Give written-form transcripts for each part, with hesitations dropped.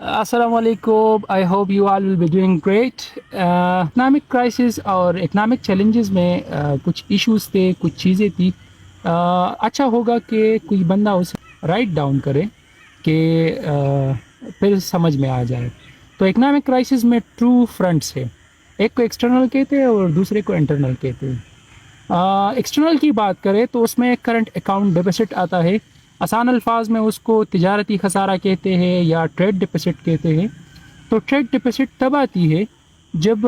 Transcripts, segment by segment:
Assalamu alaikum. I hope you all will be doing great. Economic crisis और economic challenges में कुछ issues थे, कुछ चीज़ें थी. अच्छा होगा कि कोई बंदा उसे write down करे कि फिर समझ में आ जाए. तो economic crisis में two fronts है. एक को external कहते हैं और दूसरे को internal कहते हैं. एक्सटर्नल की बात करें तो उसमें करंट अकाउंट डिपॉजिट आता है. आसान अल्फाज में उसको तिजारती खसारा कहते हैं या ट्रेड डिपॉजिट कहते हैं. तो ट्रेड डिपॉजिट तब आती है जब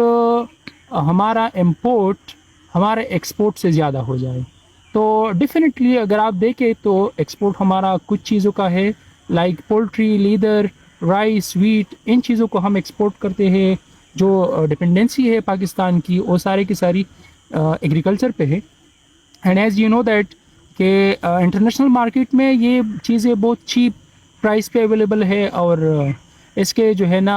हमारा इंपोर्ट हमारे एक्सपोर्ट से ज़्यादा हो जाए. तो डेफिनेटली अगर आप देखें तो एक्सपोर्ट हमारा कुछ चीज़ों का है, like poultry, leather, rice, wheat, इन चीज़ों को हम एक्सपोर्ट करते हैं. जो डिपेंडेंसी है पाकिस्तान की वो सारे की सारी एग्रीकल्चर पे है. And as you know that कि इंटरनेशनल मार्केट में ये चीज़ें बहुत चीप प्राइस पे अवेलेबल है और इसके जो है ना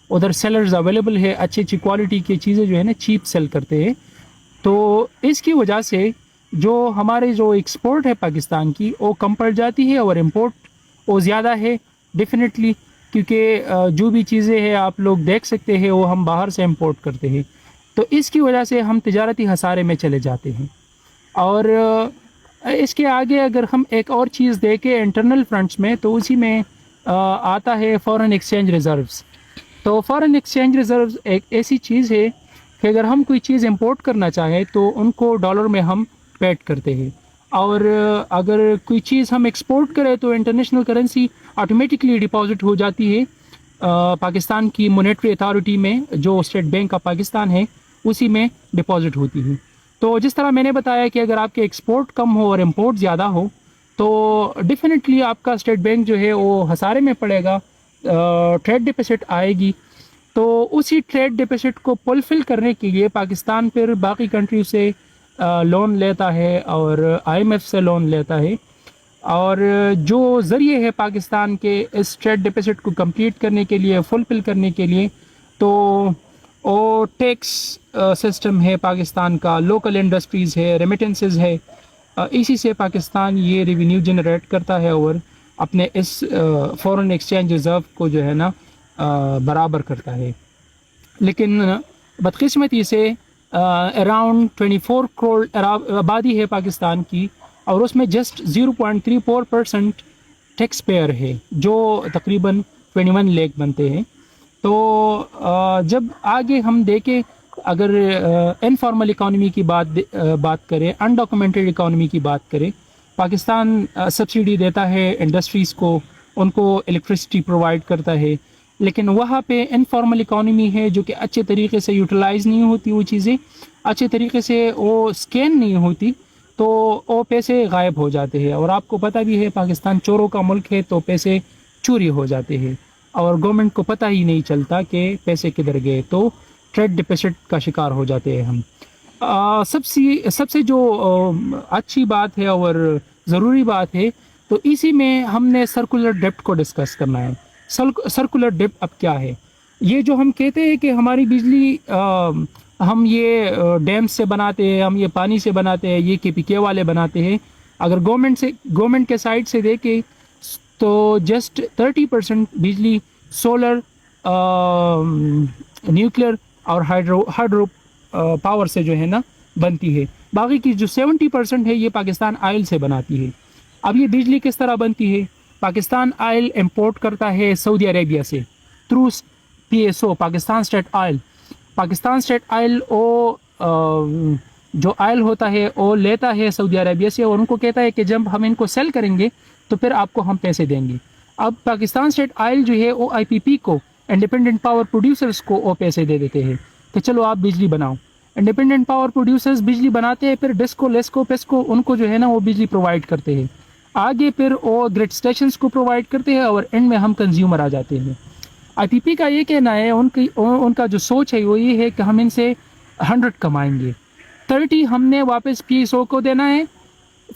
उधर सेलर्स अवेलेबल है, अच्छी अच्छी क्वालिटी की चीज़ें जो है ना चीप सेल करते हैं. तो इसकी वजह से जो हमारे जो एक्सपोर्ट है पाकिस्तान की वो कम पड़ जाती है और इम्पोर्ट वो ज़्यादा है डेफिनेटली, क्योंकि जो भी चीज़ें हैं आप लोग देख सकते हैं वो हम बाहर से इम्पोर्ट करते हैं. तो इसकी वजह से हम तिजारती खसारे में चले जाते हैं. और इसके आगे अगर हम एक और चीज़ देखें इंटरनल फ्रंट्स में तो उसी में आता है फॉरेन एक्सचेंज रिज़र्व्स. तो फॉरेन एक्सचेंज रिज़र्व्स एक ऐसी चीज़ है कि अगर हम कोई चीज़ इंपोर्ट करना चाहें तो उनको डॉलर में हम पेड करते हैं, और अगर कोई चीज़ हम एक्सपोर्ट करें तो इंटरनेशनल करेंसी ऑटोमेटिकली डिपॉजिट हो जाती है पाकिस्तान की मॉनेटरी अथॉरिटी में, जो स्टेट बैंक ऑफ पाकिस्तान है उसी में डिपॉजिट होती है. तो जिस तरह मैंने बताया कि अगर आपके एक्सपोर्ट कम हो और इंपोर्ट ज़्यादा हो तो डेफिनेटली आपका स्टेट बैंक जो है वो खसारे में पड़ेगा, ट्रेड डिपॉजिट आएगी. तो उसी ट्रेड डिपॉजिट को फुलफिल करने के लिए पाकिस्तान फिर बाकी कंट्री से लोन लेता है और IMF से लोन लेता है. और जो ज़रिए है पाकिस्तान के इस ट्रेड डिपॉजिट को कंप्लीट करने के लिए, फुलफिल करने के लिए, तो और टैक्स सिस्टम है पाकिस्तान का, लोकल इंडस्ट्रीज़ है, रेमिटेंसेस है. इसी से पाकिस्तान ये रेवेन्यू जनरेट करता है और अपने इस फॉरेन एक्सचेंज रिज़र्व को जो है ना बराबर करता है. लेकिन बदकिस्मती से अराउंड 24 करोड़ आबादी है पाकिस्तान की और उसमें जस्ट 0.34% टैक्स पेयर है, जो तकरीबन 21 लाख बनते हैं. तो जब आगे हम देखें, अगर इनफॉर्मल इकानमी की बात करें, अनडॉक्यूमेंटेड इकानमी की बात करें, पाकिस्तान सब्सिडी देता है इंडस्ट्रीज़ को, उनको इलेक्ट्रिसिटी प्रोवाइड करता है. लेकिन वहाँ पे इनफॉर्मल इकानमी है जो कि अच्छे तरीके से यूटिलाइज़ नहीं होती, वो चीज़ें अच्छे तरीके से वो स्कैन नहीं होती, तो वो पैसे गायब हो जाते हैं. और आपको पता भी है पाकिस्तान चोरों का मुल्क है, तो पैसे चोरी हो जाते हैं और गवर्नमेंट को पता ही नहीं चलता कि पैसे किधर गए. तो ट्रेड डिपॉजिट का शिकार हो जाते हैं हम. सबसे जो अच्छी बात है और ज़रूरी बात है, तो इसी में हमने सर्कुलर डेप्ट को डिस्कस करना है. सर्कुलर डेप्ट अब क्या है? ये जो हम कहते हैं कि हमारी बिजली हम ये डैम से बनाते हैं, हम ये पानी से बनाते हैं, ये KPK वाले बनाते हैं. अगर गवर्नमेंट के साइड से देखें तो जस्ट 30% बिजली सोलर, न्यूक्लियर और हाइड्रो पावर से जो है ना बनती है. बाकी की जो 70% है ये पाकिस्तान ऑयल से बनाती है. अब ये बिजली किस तरह बनती है? पाकिस्तान ऑयल इंपोर्ट करता है सऊदी अरेबिया से through PSO, Pakistan state oil. Pakistan state oil जो ऑयल होता है वो लेता है सऊदी अरेबिया से और उनको कहता है कि जब हम इनको सेल करेंगे तो फिर आपको हम पैसे देंगे. अब पाकिस्तान स्टेट ऑयल जो है वो IPP को, इंडिपेंडेंट पावर प्रोड्यूसर्स को वो पैसे दे देते हैं कि चलो आप बिजली बनाओ. इंडिपेंडेंट पावर प्रोड्यूसर्स बिजली बनाते हैं, फिर डिस्को, लेस्को, पेस्को उनको जो है ना वो बिजली प्रोवाइड करते हैं. आगे फिर वो ग्रिड स्टेशंस को प्रोवाइड करते हैं और एंड में हम कंज्यूमर आ जाते हैं. IPP का ये कहना है, उनका जो सोच है वो ये है कि हम इनसे 100 कमाएंगे, 30 हमने वापस PSO को देना है,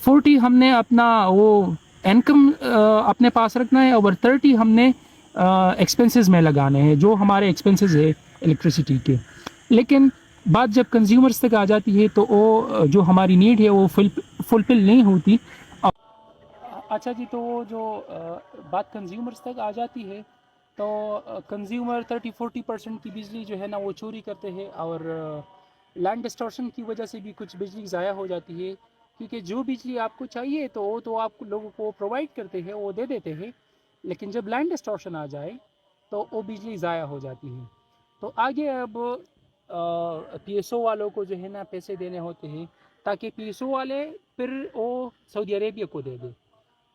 40 हमने अपना वो इनकम अपने पास रखना है और 30 हमने एक्सपेंसेस में लगाने हैं, जो हमारे एक्सपेंसेस है इलेक्ट्रिसिटी के. लेकिन बात जब कंज्यूमर्स तक आ जाती है तो वो जो हमारी नीड है वो फुलफिल नहीं होती. अच्छा जी, तो जो बात कंज्यूमर्स तक आ जाती है تو کنزیومر 30-40% کی بجلی جو ہے نا وہ چوری کرتے ہیں، اور لینڈ ڈسٹورشن کی وجہ سے بھی کچھ بجلی ضائع ہو جاتی ہے، کیونکہ جو بجلی آپ کو چاہیے تو وہ تو آپ لوگوں کو پرووائڈ کرتے ہیں، وہ دے دیتے ہیں، لیکن جب لینڈ ڈسٹورشن آ جائے تو وہ بجلی ضائع ہو جاتی ہے۔ تو آگے اب پی ایس او والوں کو جو ہے نا پیسے دینے ہوتے ہیں، تاکہ پی ایس او والے پھر وہ سعودی عربیہ کو دے دے۔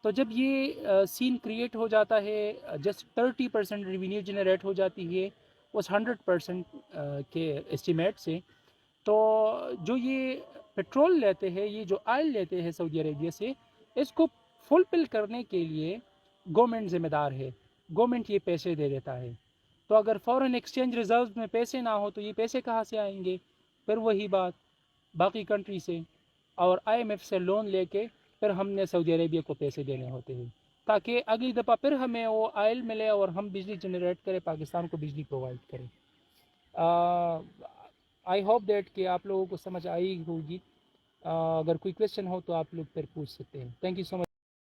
تو جب یہ سین کریٹ ہو جاتا ہے، جسٹ 30% ریونیو جنریٹ ہو جاتی ہے اس 100% کے اسٹیمیٹ سے، تو جو یہ پیٹرول لیتے ہیں، یہ جو آئل لیتے ہیں سعودی عربیہ سے، اس کو فلفل کرنے کے لیے گورنمنٹ ذمہ دار ہے، گورنمنٹ یہ پیسے دے دیتا ہے۔ تو اگر فورن ایکسچینج ریزرو میں پیسے نہ ہو تو یہ پیسے کہاں سے آئیں گے؟ پھر وہی بات، باقی کنٹری سے اور آئی ایم ایف سے لون لے کے پھر ہم نے سعودی عربیہ کو پیسے دینے ہوتے ہیں، تاکہ اگلی دفعہ پھر ہمیں وہ آئل ملے اور ہم بجلی جنریٹ کریں، پاکستان کو بجلی پرووائڈ کریں۔ آئی ہوپ دیٹ کہ آپ لوگوں کو سمجھ آئی ہوگی۔ اگر کوئی کویشچن ہو تو آپ لوگ پھر پوچھ سکتے ہیں۔ Thank you so much.